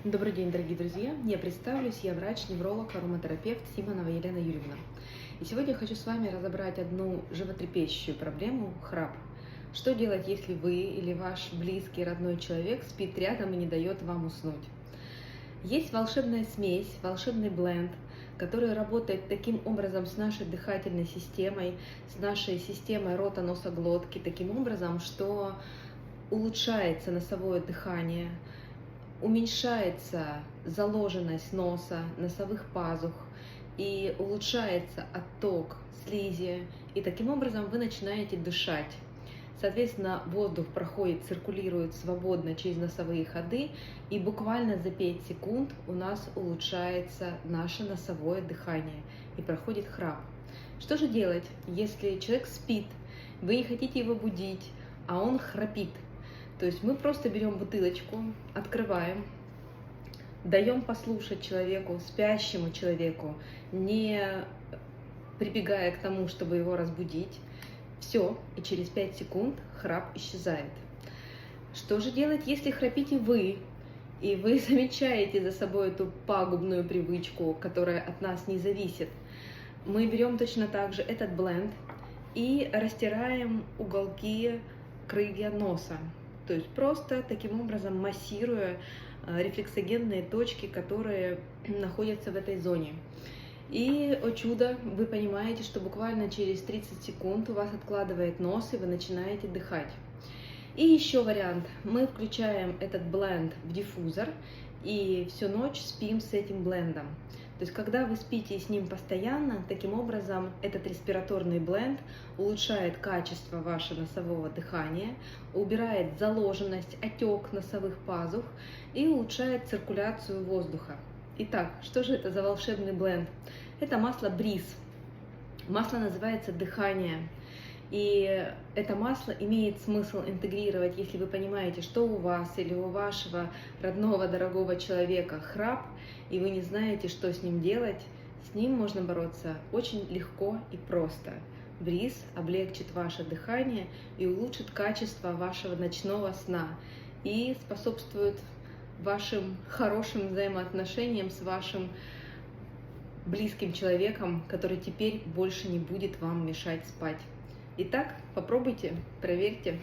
Добрый день, дорогие друзья! Я представлюсь, я врач, невролог, ароматерапевт Симонова Елена Юрьевна. И сегодня я хочу с вами разобрать одну животрепещущую проблему – храп. Что делать, если вы или ваш близкий, родной человек спит рядом и не дает вам уснуть? Есть волшебная смесь, волшебный бленд, который работает таким образом с нашей дыхательной системой, с нашей системой рота-носа-глотки, таким образом, что улучшается носовое дыхание, уменьшается заложенность носа, носовых пазух и улучшается отток слизи, и таким образом вы начинаете дышать. Соответственно, воздух проходит, циркулирует свободно через носовые ходы, и буквально за 5 секунд у нас улучшается наше носовое дыхание и проходит храп. Что же делать, если человек спит, вы не хотите его будить, а он храпит? То есть мы просто берем бутылочку, открываем, даем послушать человеку, спящему человеку, не прибегая к тому, чтобы его разбудить. Все, и через 5 секунд храп исчезает. Что же делать, если храпите вы, и вы замечаете за собой эту пагубную привычку, которая от нас не зависит? Мы берем точно так же этот бленд и растираем уголки крылья носа. То есть просто таким образом массируя рефлексогенные точки, которые находятся в этой зоне. И, о чудо, вы понимаете, что буквально через 30 секунд у вас откладывает нос, и вы начинаете дыхать. И еще вариант. Мы включаем этот бленд в диффузор и всю ночь спим с этим блендом. То есть, когда вы спите с ним постоянно, таким образом этот респираторный бленд улучшает качество вашего носового дыхания, убирает заложенность, отек носовых пазух и улучшает циркуляцию воздуха. Итак, что же это за волшебный бленд? Это масло Бриз. Масло называется «Дыхание». И это масло имеет смысл интегрировать, если вы понимаете, что у вас или у вашего родного, дорогого человека храп, и вы не знаете, что с ним делать. С ним можно бороться очень легко и просто. Бриз облегчит ваше дыхание и улучшит качество вашего ночного сна и способствует вашим хорошим взаимоотношениям с вашим близким человеком, который теперь больше не будет вам мешать спать. Итак, попробуйте, проверьте.